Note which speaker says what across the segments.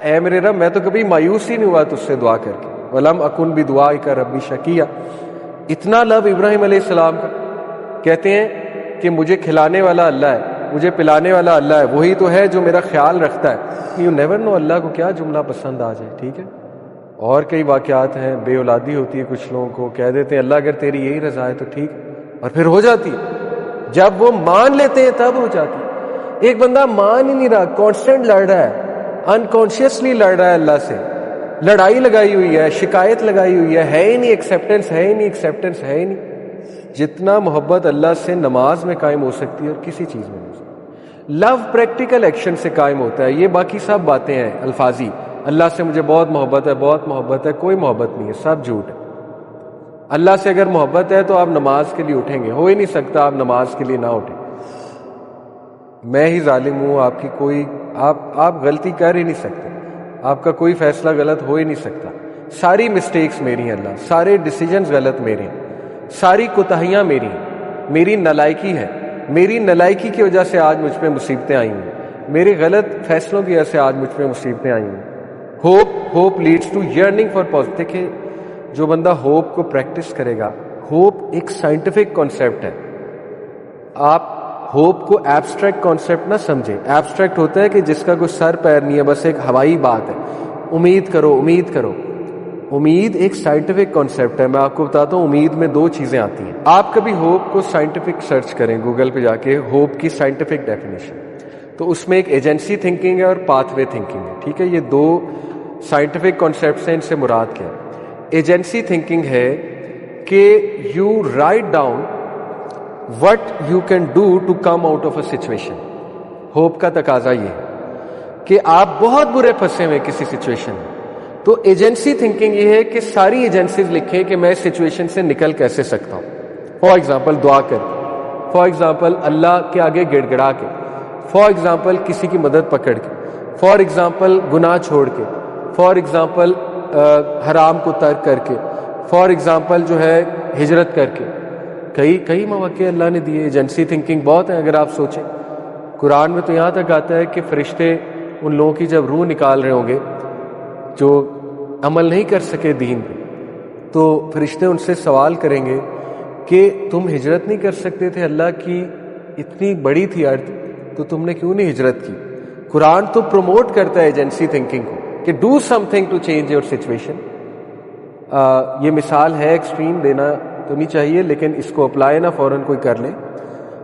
Speaker 1: اے میرے رب میں تو کبھی مایوس ہی نہیں ہوا تجھ سے دعا کر کے، وَلَمْ أَكُنْ بِدُعَائِكَ رَبِّ شَقِيًّا. اتنا لو ابراہیم علیہ السلام کا. کہتے ہیں کہ مجھے کھلانے والا اللہ ہے، مجھے پلانے والا اللہ ہے، وہی تو ہے جو میرا خیال رکھتا ہے. یو نیور نو اللہ کو کیا جملہ پسند آ جائے. ٹھیک ہے، اور کئی واقعات ہیں، بے اولادی ہوتی ہے کچھ لوگوں کو، کہہ دیتے ہیں اللہ اگر تیری یہی رضا ہے تو ٹھیک، اور پھر ہو جاتی ہے. جب وہ مان لیتے ہیں تب ہو جاتی ہے. ایک بندہ مان ہی نہیں رہا، کانسٹنٹ لڑ رہا ہے، انکانشیسلی لڑ رہا ہے اللہ سے، لڑائی لگائی ہوئی ہے، شکایت لگائی ہوئی ہے ہی نہیں ایکسیپٹنس، ہے ہی نہیں ایکسیپٹنس، ہے ہی نہیں. جتنا محبت اللہ سے نماز میں قائم ہو سکتی ہے اور کسی چیز میں نہیں ہو سکتی. لو پریکٹیکل ایکشن سے قائم ہوتا ہے. یہ باقی سب باتیں ہیں الفاظی، اللہ سے مجھے بہت محبت ہے، بہت محبت ہے، کوئی محبت نہیں ہے، سب جھوٹ ہے. اللہ سے اگر محبت ہے تو آپ نماز کے لیے اٹھیں گے، ہو ہی نہیں سکتا آپ نماز کے لیے نہ اٹھیں. میں ہی ظالم ہوں، آپ کی کوئی آپ غلطی کر ہی نہیں سکتے، آپ کا کوئی فیصلہ غلط ہو ہی نہیں سکتا. ساری مسٹیکس میری ہیں اللہ، سارے ڈیسیجنز غلط میرے ہیں، ساری کوتاہیاں میری ہیں، میری نالائکی ہے. میری نالائکی کی وجہ سے آج مجھ پہ مصیبتیں آئی ہیں، میرے غلط فیصلوں کی وجہ سے آج مجھ پہ مصیبتیں آئی ہیں. Hope leads to yearning for positive. دیکھیں جو بندہ ہوپ کو پریکٹس کرے گا، ہوپ ایک سائنٹیفک کانسیپٹ ہے. آپ ہوپ کو ایبسٹریکٹ کانسیپٹ نہ سمجھیں. ایبسٹریکٹ ہوتا ہے کہ جس کا کوئی سر پیر نہیں ہے، بس ایک ہوائی بات ہے، امید کرو امید کرو. امید ایک سائنٹیفک کانسیپٹ ہے. میں آپ کو بتاتا ہوں امید میں دو چیزیں آتی ہیں. آپ کبھی ہوپ کو سائنٹیفک سرچ کریں گوگل پہ جا کے، ہوپ کی سائنٹیفک ڈیفینیشن، تو اس میں ایک ایجنسی تھنکنگ ہے اور پاتھ وے تھنکنگ ہے. ٹھیک ہے، یہ دو سائنٹیفک کانسیپٹس ہیں. ان سے مراد کیا ہے؟ ایجنسی تھنکنگ ہے کہ you write down what you can do to come out of a situation. Hope کا تقاضا یہ ہے کہ آپ بہت برے پھنسے ہوئے کسی سچویشن میں، تو ایجنسی تھنکنگ یہ ہے کہ ساری ایجنسیز لکھیں کہ میں اس سچویشن سے نکل کیسے سکتا ہوں. فار ایگزامپل دعا کر کے، فار ایگزامپل اللہ کے آگے گڑ گڑا کے، فار ایگزامپل کسی کی مدد پکڑ کے، فار ایگزامپل گناہ چھوڑ کے، فار ایگزامپل حرام کو ترک کر کے، فار ایگزامپل جو ہے ہجرت کر کے. کئی مواقع اللہ نے دیے. ایجنسی تھنکنگ بہت ہیں اگر آپ سوچیں. قرآن میں تو یہاں تک آتا ہے کہ فرشتے ان لوگوں کی جب روح نکال رہے ہوں گے جو عمل نہیں کر سکے دین پہ، تو فرشتے ان سے سوال کریں گے کہ تم ہجرت نہیں کر سکتے تھے، اللہ کی اتنی بڑی تھی ارض، تو تم نے کیوں نہیں ہجرت کی؟ قرآن تو پروموٹ کرتا ہے ایجنسی تھنکنگ کو کہ do something to change your situation. یہ مثال ہے، ایکسٹریم دینا تو نہیں چاہیے، لیکن اس کو اپلائی نہ فوراً کوئی کر لے.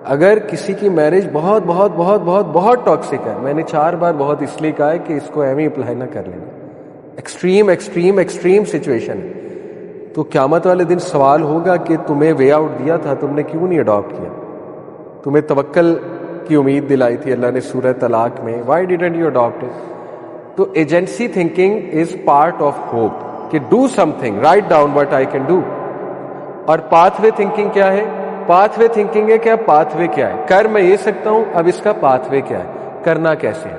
Speaker 1: اگر کسی کی میرج بہت بہت بہت بہت بہت ٹاکسک ہے، میں نے 4 بار بہت اس لیے کہا ہے کہ اس کو ایویں اپلائی نہ کر لینا، ایکسٹریم ایکسٹریم ایکسٹریم سچویشن ہے، تو قیامت والے دن سوال ہوگا کہ تمہیں وے آؤٹ دیا تھا، تم نے کیوں نہیں اڈاپٹ کیا؟ تمہیں توکل کی امید دلائی تھی اللہ نے سورہ طلاق میں، why didn't you adapt it? تو agency thinking is part of hope کہ do something, write down what I can do. اور پاتھ وے تھنکنگ کیا ہے؟ پاتھ وے تھنکنگ ہے کہ اب پاتھ وے کیا ہے، کر میں یہ سکتا ہوں، اب اس کا پاتھ وے کیا ہے، کرنا کیسے ہے.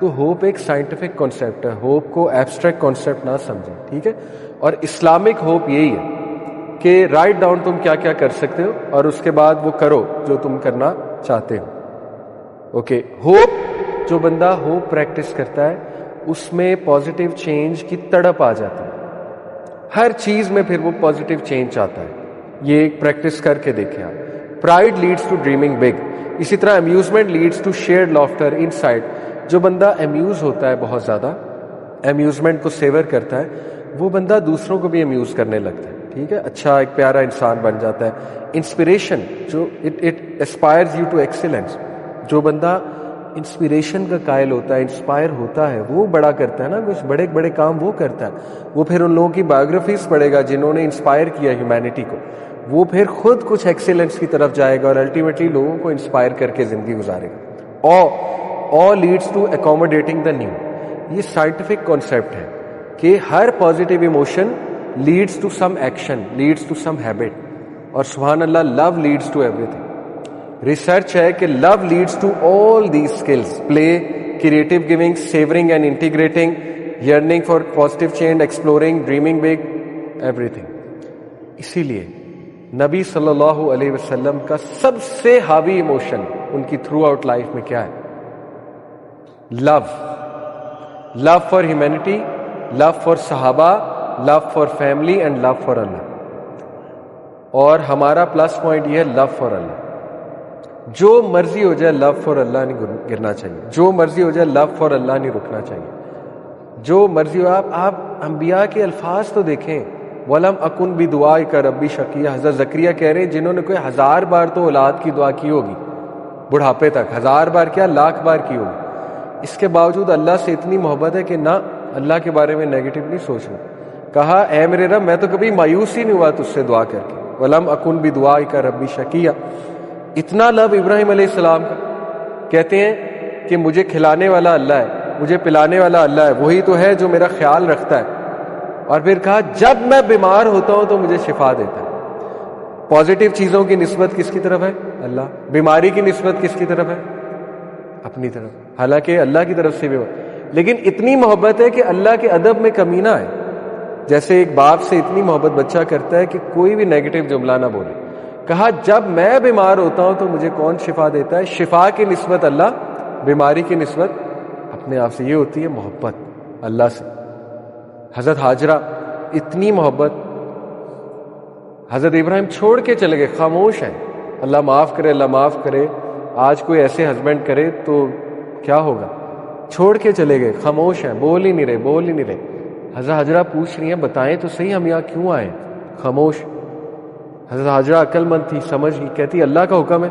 Speaker 1: تو ہوپ ایک سائنٹیفک کانسیپٹ ہے، ہوپ کو ایبسٹریکٹ کانسیپٹ نہ سمجھیں. ٹھیک ہے، اور اسلامک ہوپ یہی ہے کہ رائٹ ڈاؤن تم کیا کیا کر سکتے ہو اور اس کے بعد وہ کرو جو تم کرنا چاہتے ہو. اوکے، ہوپ جو بندہ ہوپ پریکٹس کرتا ہے اس میں پازیٹیو چینج کی تڑپ آ جاتی ہے، ہر چیز میں پھر وہ پازیٹیو چینج چاہتا ہے. یہ ایک پریکٹس کر کے دیکھیں آپ. Pride leads to dreaming big. اسی طرح amusement leads to shared laughter inside. جو بندہ امیوز ہوتا ہے بہت زیادہ، امیوزمنٹ کو سیور کرتا ہے، وہ بندہ دوسروں کو بھی امیوز کرنے لگتا ہے. ٹھیک ہے، اچھا ایک پیارا انسان بن جاتا ہے. انسپریشن جو it aspires you to excellence. جو بندہ انسپریشن کا قائل ہوتا ہے، انسپائر ہوتا ہے، وہ بڑا کرتا ہے نا، کچھ بڑے بڑے کام وہ کرتا ہے. وہ پھر ان لوگوں کی بایوگرافیز پڑھے گا جنہوں نے انسپائر کیا ہیومینٹی کو، وہ پھر خود کچھ ایکسیلنس کی طرف جائے گا اور الٹیمیٹلی لوگوں کو انسپائر کر کے زندگی گزارے گا. all leads to accommodating the new. یہ سائنٹیفک کانسیپٹ ہے کہ ہر positive emotion leads to some action, leads to some habit. اور سبحان اللہ، love leads to everything. Research ہے کہ love leads to all these skills: play, creative giving, savouring and integrating, yearning for positive change, exploring, dreaming big, everything. اسی لیے نبی صلی اللہ علیہ وسلم کا سب سے حاوی ایموشن ان کی تھرو آؤٹ لائف میں کیا ہے؟ Love. Love for humanity, love for صحابہ، love for family and love for Allah. اور ہمارا پلس پوائنٹ یہ ہے لو فار اللہ. جو مرضی ہو جائے لو فار اللہ نہیں گرنا چاہیے، جو مرضی ہو جائے لو فار اللہ نہیں رکنا چاہیے، جو مرضی ہو. آپ انبیاء کے الفاظ تو دیکھیں، وَلَمْ أَكُنْ بِدُعَائِكَ رَبِّ شَقِيًّا. حضرت زکریا کہہ رہے ہیں جنہوں نے کوئی 1000 بار تو اولاد کی دعا کی ہوگی بڑھاپے تک، 1000 بار کیا 1,00,000 بار کی ہوگی، اس کے باوجود اللہ سے اتنی محبت ہے کہ نہ اللہ کے بارے میں نیگیٹو نہیں سوچنا. کہا اے میرے رب میں تو کبھی مایوس ہی نہیں ہوا تجھ سے دعا کر کے. وَلَمْ أَكُنْ بِدُعَائِكَ رَبِّ شَقِيًّا. اتنا لو ابراہیم علیہ السلام کا. کہتے ہیں کہ مجھے کھلانے والا اللہ ہے، مجھے پلانے والا اللہ ہے، وہی تو ہے جو میرا خیال رکھتا ہے. اور پھر کہا جب میں بیمار ہوتا ہوں تو مجھے شفا دیتا ہے. پازیٹیو چیزوں کی نسبت کس کی طرف ہے؟ اللہ. بیماری کی نسبت کس کی طرف ہے؟ اپنی طرف. حالانکہ اللہ کی طرف سے بھی، لیکن اتنی محبت ہے کہ اللہ کے ادب میں کمی نہ آئے. جیسے ایک باپ سے اتنی محبت بچہ کرتا ہے کہ کوئی بھی نیگیٹو جملہ نہ بولے. کہا جب میں بیمار ہوتا ہوں تو مجھے کون شفا دیتا ہے؟ شفا کی نسبت اللہ، بیماری کی نسبت اپنے آپ سے. یہ ہوتی ہے محبت اللہ سے. حضرت ہاجرہ اتنی محبت. حضرت ابراہیم چھوڑ کے چلے گئے، خاموش ہیں. اللہ معاف کرے، اللہ معاف کرے، آج کوئی ایسے ہسبینڈ کرے تو کیا ہوگا. چھوڑ کے چلے گئے، خاموش ہیں، بول ہی نہیں رہے. حضرت ہاجرہ پوچھ رہی ہیں بتائیں تو صحیح ہم یہاں کیوں آئے؟ خاموش. حضرت ہاجرہ عقل مند تھی، سمجھ گئی، کہتی اللہ کا حکم ہے.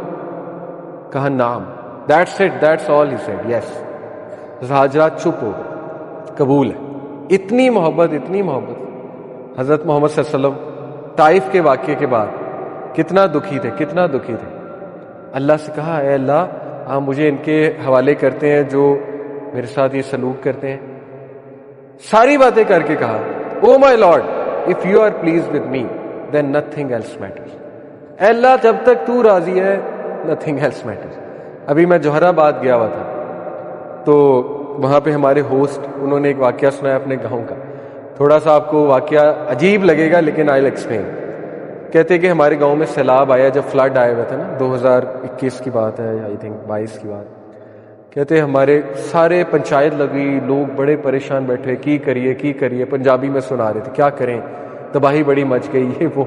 Speaker 1: کہا نام، that's it, that's all he said, yes. حضرت ہاجرہ چپ ہو گئے، قبول ہے. اتنی محبت، اتنی محبت. حضرت محمد صلی اللہ علیہ وسلم طائف کے واقعے کے بعد کتنا دکھی تھے. اللہ سے کہا اے اللہ آپ مجھے ان کے حوالے کرتے ہیں جو میرے ساتھ یہ سلوک کرتے ہیں. ساری باتیں کر کے کہا oh my lord if you are please with me then nothing else matters. اے اللہ جب تک تو راضی ہے نتھنگ ایلس میٹرز. ابھی میں جوہر آباد گیا ہوا تھا تو وہاں پہ ہمارے ہوسٹ انہوں نے ایک واقعہ سنایا اپنے گاؤں کا. تھوڑا سا آپ کو واقعہ عجیب لگے گا لیکن آئی ول ایکسپلین. کہتے کہ ہمارے گاؤں میں سیلاب آیا جب فلڈ آیا ہوا تھا نا، 2021 کی بات ہے، آئی تھنک 22 کی بات. کہتے ہمارے سارے پنچایت لگی، لوگ بڑے پریشان بیٹھے، کی کریے. پنجابی میں سنا رہے تھے کیا کریں، تباہی بڑی مچ گئی یہ وہ.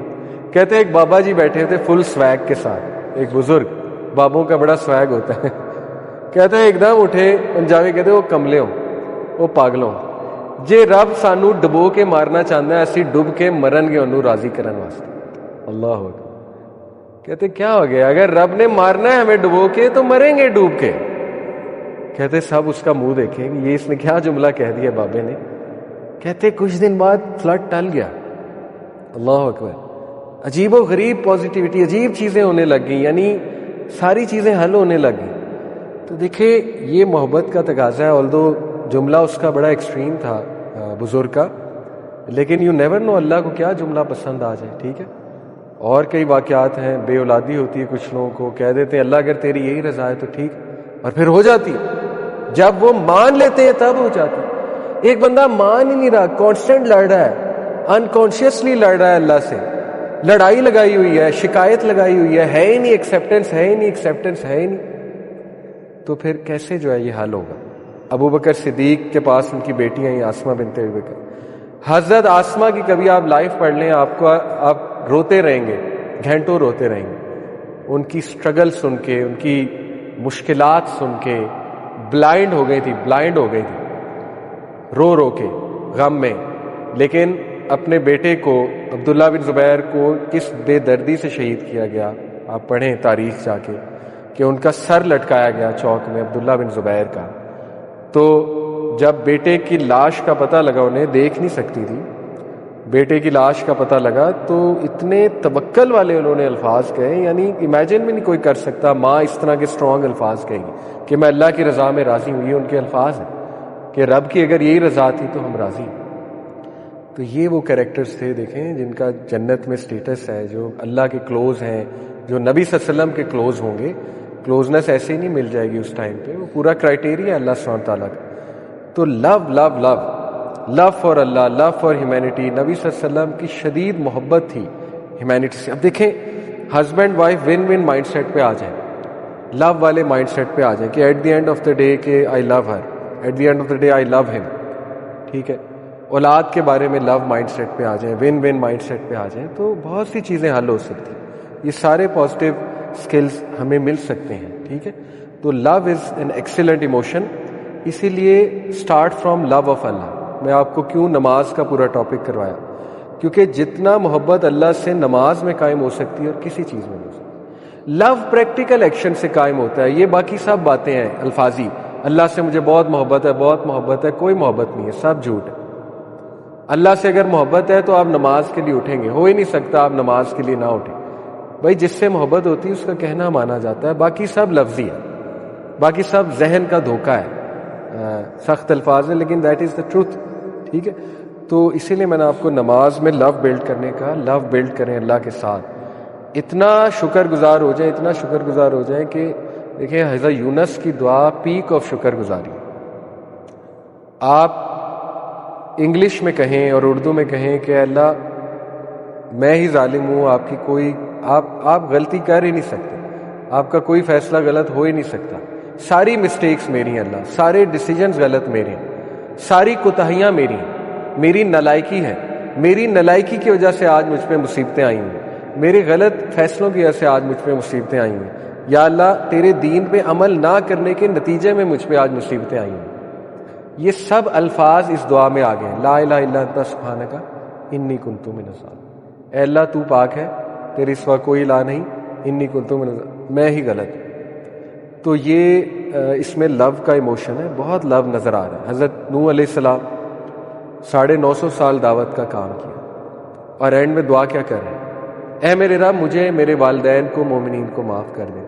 Speaker 1: کہتے ایک بابا جی بیٹھے تھے فل سویگ کے ساتھ، ایک بزرگ، بابوں کا بڑا سویگ ہوتا ہے. کہتے ایک دم اٹھے، پنجابی کہتے وہ کملے ہوں، وہ پاگل ہوں، جے رب سانو ڈبو کے مارنا چاہتا ہے اسی ڈب کے مرن گے انہوں راضی کرن واسطے. اللہ اکبر. کہتے کیا ہو گیا، اگر رب نے مارنا ہے ہمیں ڈبو کے تو مریں گے ڈوب کے. کہتے سب اس کا منہ دیکھیں کہ یہ اس نے کیا جملہ کہہ دیا بابے نے. کہتے کچھ دن بعد فلڈ ٹل گیا. اللہ اکبر. عجیب و غریب پازیٹیوٹی، عجیب چیزیں ہونے لگ گئیں، یعنی ساری چیزیں حل ہونے لگ گئیں. تو دیکھیں یہ محبت کا تقاضا ہے. آلدو جملہ اس کا بڑا ایکسٹریم تھا بزرگ کا، لیکن یو نیور نو اللہ کو کیا جملہ پسند آ جائے. ٹھیک ہے. اور کئی واقعات ہیں، بے اولادی ہوتی ہے کچھ لوگوں کو، کہہ دیتے ہیں اللہ اگر تیری یہی رضا ہے تو ٹھیک، اور پھر ہو جاتی. جب وہ مان لیتے ہیں تب ہو جاتی. ایک بندہ مان ہی نہیں رہا، کانسٹنٹ لڑ رہا ہے، انکانشیسلی لڑ رہا ہے اللہ سے، لڑائی لگائی ہوئی ہے، شکایت لگائی ہوئی ہے ہی نہیں ایکسیپٹنس، ہے ہی نہیں. تو پھر کیسے جو ہے یہ حل ہوگا. ابو بکر صدیق کے پاس ان کی بیٹی ہیں آسمہ بنت ابی بکر. حضرت آسمہ کی کبھی آپ لائف پڑھ لیں، آپ روتے رہیں گے، گھنٹوں روتے رہیں گے. ان کی سٹرگل سن کے، ان کی مشکلات سن کے بلائنڈ ہو گئی تھی، رو کے غم میں. لیکن اپنے بیٹے کو عبداللہ بن زبیر کو کس بے دردی سے شہید کیا گیا. آپ پڑھیں تاریخ جا کے کہ ان کا سر لٹکایا گیا چوک میں، عبداللہ بن زبیر کا. تو جب بیٹے کی لاش کا پتہ لگا، انہیں دیکھ نہیں سکتی تھی، بیٹے کی لاش کا پتہ لگا تو اتنے توکل والے انہوں نے الفاظ کہے، یعنی امیجن بھی نہیں کوئی کر سکتا ماں اس طرح کے اسٹرانگ الفاظ کہے گی کہ میں اللہ کی رضا میں راضی ہوں. یہ ان کے الفاظ ہیں کہ رب کی اگر یہی رضا تھی تو ہم راضی ہیں. تو یہ وہ کریکٹرز تھے دیکھیں جن کا جنت میں سٹیٹس ہے، جو اللہ کے کلوز ہیں، جو نبی صلی اللہ علیہ وسلم کے کلوز ہوں گے. کلوزنس ایسے ہی نہیں مل جائے گی اس ٹائم پہ، وہ پورا کرائٹیریا ہے اللہ سبحانہ تعالیٰ کا. تو love for Allah, love for humanity. نبی صلی اللہ علیہ وسلم کی شدید محبت تھی ہیومینٹی سے. اب دیکھیں husband wife one mindset پہ آ جائیں، لو والے مائنڈ سیٹ پہ آ جائیں کہ at the end of the day کہ I love her, at the end of the day I love him. ٹھیک ہے، اولاد کے بارے میں لو مائنڈ سیٹ پہ آ جائیں، ون ون مائنڈ سیٹ پہ آ جائیں، تو بہت سی چیزیں حل ہو سکتی ہیں۔ یہ سارے پازیٹیو سکلز ہمیں مل سکتے ہیں، ٹھیک ہے۔ تو لو از این ایکسیلنٹ ایموشن، اسی لیے اسٹارٹ فرام لو آف اللہ۔ میں آپ کو کیوں نماز کا پورا ٹاپک کروایا، کیونکہ جتنا محبت اللہ سے نماز میں قائم ہو سکتی ہے اور کسی چیز میں نہیں ہو سکتی۔ لو پریکٹیکل ایکشن سے قائم ہوتا ہے، یہ باقی سب باتیں ہیں الفاظی، اللہ سے مجھے بہت محبت ہے، بہت محبت ہے، کوئی محبت نہیں ہے، سب جھوٹ ہے۔ اللہ سے اگر محبت ہے تو آپ نماز کے لیے اٹھیں گے، ہو ہی نہیں سکتا آپ نماز کے لیے نہ اٹھیں۔ بھائی جس سے محبت ہوتی ہے اس کا کہنا مانا جاتا ہے، باقی سب لفظی ہے، باقی سب ذہن کا دھوکہ ہے، سخت الفاظ ہے لیکن دیٹ از دا ٹروتھ، ٹھیک ہے۔ تو اسی لیے میں نے آپ کو نماز میں لو بلڈ کرنے کا، لو بلڈ کریں اللہ کے ساتھ، اتنا شکر گزار ہو جائیں، اتنا شکر گزار ہو جائیں کہ دیکھیں حضرت یونس کی دعا پیک آف شکر گزاری۔ آپ انگلش میں کہیں اور اردو میں کہیں کہ اللہ میں ہی ظالم ہوں، آپ کی کوئی آپ غلطی کر ہی نہیں سکتے، آپ کا کوئی فیصلہ غلط ہو ہی نہیں سکتا، ساری مسٹیکس میری ہیں اللہ، سارے ڈیسیجنز غلط میرے ہیں، ساری کوتاہیاں میری ہیں، میری نالائکی ہے، میری نالائکی کی وجہ سے آج مجھ پہ مصیبتیں آئی ہیں، میرے غلط فیصلوں کی وجہ سے آج مجھ پہ مصیبتیں آئی ہیں، یا اللہ تیرے دین پہ عمل نہ کرنے کے نتیجے میں مجھ پہ آج مصیبتیں آئی ہیں۔ یہ سب الفاظ اس دعا میں آ گئے ہیں، لا الہ الا انت سبحانک انی کنت من الظالمین۔ اے اللہ تو پاک ہے، تیرے سوا کوئی الہ نہیں، انی کنت من الظالمین، میں ہی غلط ہوں۔ تو یہ اس میں لو کا ایموشن ہے، بہت لو نظر آ رہا ہے۔ حضرت نوح علیہ السلام 950 سال دعوت کا کام کیا اور اینڈ میں دعا کیا کر رہے ہیں، اے میرے رب مجھے میرے والدین کو مومنین کو معاف کر دے،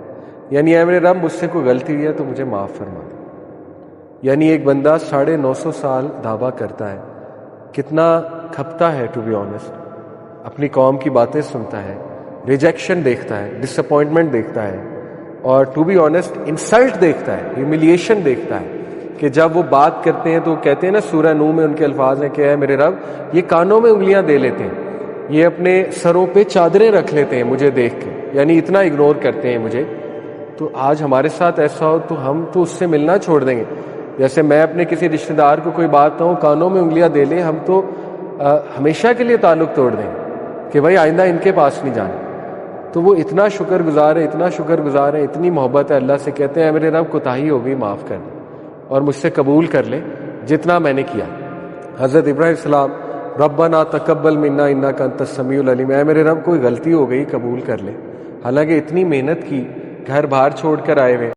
Speaker 1: یعنی اے میرے رب مجھ سے کوئی غلطی ہوئی ہے تو مجھے معاف فرما دے۔ یعنی ایک بندہ 950 سال دعویٰ کرتا ہے، کتنا کھپتا ہے ٹو بی آنیسٹ، اپنی قوم کی باتیں سنتا ہے، ریجیکشن دیکھتا ہے، ڈس اپوائنٹمنٹ دیکھتا ہے، اور ٹو بی آنیسٹ انسلٹ دیکھتا ہے، ہیوملیشن دیکھتا ہے، کہ جب وہ بات کرتے ہیں تو کہتے ہیں نا سورہ نوح میں ان کے الفاظ ہیں کہ اے میرے رب یہ کانوں میں انگلیاں دے لیتے ہیں، یہ اپنے سروں پہ چادریں رکھ لیتے ہیں مجھے دیکھ کے، یعنی اتنا اگنور کرتے ہیں مجھے۔ تو آج ہمارے ساتھ ایسا ہو تو ہم تو اس سے ملنا چھوڑ دیں گے۔ جیسے میں اپنے کسی رشتہ دار کو کوئی بات کہوں کانوں میں انگلیاں دے لیں، ہم تو ہمیشہ کے لیے تعلق توڑ دیں کہ بھائی آئندہ ان کے پاس نہیں جانا۔ تو وہ اتنا شکر گزار ہے، اتنا شکر گزار ہے، اتنی محبت ہے اللہ سے، کہتے ہیں اے میرے رب کوتاہی ہو گئی، معاف کر دے اور مجھ سے قبول کر لے جتنا میں نے کیا۔ حضرت ابراہیم السلام ربنا تقبل منا انک انت السمیع العلیم، اے میرے رب کوئی غلطی ہو گئی قبول کر لے، حالانکہ اتنی محنت کی، گھر باہر چھوڑ کر آئے ہوئے،